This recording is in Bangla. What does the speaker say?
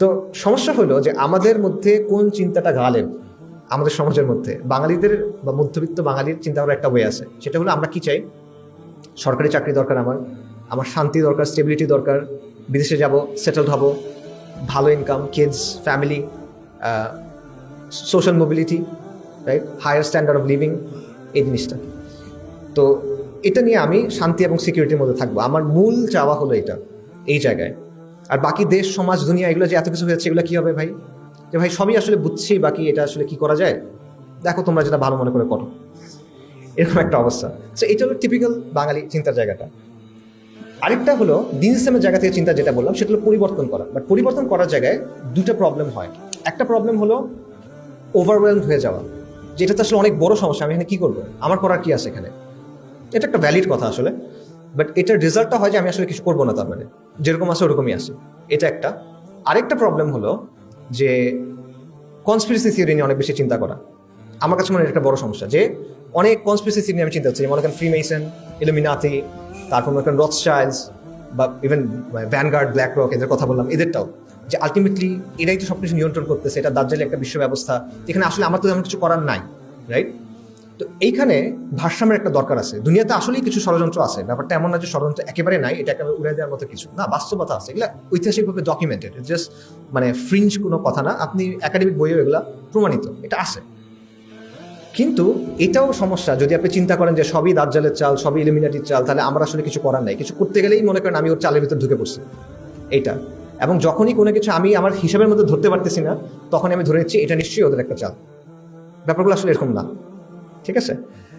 তো সমস্যা হলো যে আমাদের মধ্যে কোন চিন্তাটা গালেব আমাদের সমাজের মধ্যে বাঙালিদের বা মধ্যবিত্ত বাঙালির চিন্তা করার একটা ওয়ে আছে, সেটা হলো আমরা কি চাই। সরকারি চাকরি দরকার, আমার আমার শান্তি দরকার, স্টেবিলিটি দরকার, বিদেশে যাব, সেটেলড হব, ভালো income, kids, family, social mobility, right, higher standard of living, এই জিনিসটা। তো এটা নিয়ে আমি শান্তি এবং সিকিউরিটির মধ্যে থাকবো, আমার মূল চাওয়া হলো এটা, এই জায়গায়। আর বাকি দেশ, সমাজ, দুনিয়া, এগুলো যে এত কিছু হয়েছে, এগুলো কী হবে ভাই? যে ভাই সবই আসলে বুঝছি, বাকি এটা আসলে কি করা যায়, দেখো তোমরা যেটা ভালো মনে করে করো, এরকম একটা অবস্থা। সো এটা হলো টিপিক্যাল বাঙালি চিন্তার জায়গাটা। আরেকটা হলো দিন ইসলামের জায়গা থেকে চিন্তা, যেটা বললাম সেটা হলো পরিবর্তন করা। বাট পরিবর্তন করার জায়গায় দুটো প্রবলেম হয়। একটা প্রবলেম হলো ওভারওয়েলমড হয়ে যাওয়া, যেটা তো আসলে অনেক বড় সমস্যা, আমি এখানে কী করবো, আমার করার কি আছে এখানে। এটা একটা ভ্যালিড কথা আসলে, বাট এটার রেজাল্টটা হয় যে আমি আসলে কিছু করবো না, তার মানে যেরকম আছে ওরকমই আছে, এটা একটা। আরেকটা প্রবলেম হলো যে কনস্পিরেসি থিওরি নিয়ে অনেক বেশি চিন্তা করা। আমার কাছে মনে হয় একটা বড় সমস্যা, যে অনেক কনস্পিরেসি থিওরি নিয়ে আমি চিন্তা করছি, মনে করেন ফ্রিমেসন, ইলুমিনাতি, তারপর মনে করেন রথশাইল্ডস, বা ইভেন ভ্যানগার্ড, ব্ল্যাক রক, এদের কথা বললাম, এদেরটাও, যে আলটিমেটলি এরাই তো সব কিছু নিয়ন্ত্রণ করতেছে, এটা দাজ্জালি একটা বিশ্ব ব্যবস্থা, যেখানে আসলে আমার তো তেমন কিছু করার নাই, রাইট। তো এইখানে ভারসাম্যের একটা দরকার আছে। দুনিয়াতে আসলেই কিছু ষড়যন্ত্র আছে, ব্যাপারটা এমন না যে ষড়যন্ত্র একেবারে নাই, এটা একেবারে উড়ে দেওয়ার মতো কিছু না, বাস্তবতা আছে, এগুলা ঐতিহাসিকভাবে ডকুমেন্টেড, জাস্ট মানে ফ্রিঞ্জ কোনো কথা না, আপনি একাডেমিক বইয়েও এগুলা প্রমাণিত, এটা আছে। কিন্তু এটাও সমস্যা, যদি আপনি চিন্তা করেন যে সবই দাজ্জালের চাল, সবই ইলুমিনাটির চাল, তাহলে আমরা আসলে কিছু করার নাই, কিছু করতে গেলেই মনে করেন আমি ওর চালের ভিতর ঢুকে পড়ছি, এইটা। এবং যখনই কোনো কিছু আমি আমার হিসাবের মধ্যে ধরতে পারতেছি না, তখন আমি ধরে নিচ্ছি এটা নিশ্চয়ই ওদের একটা চাল। ব্যাপারগুলো আসলে এরকম না, ঠিক আছে।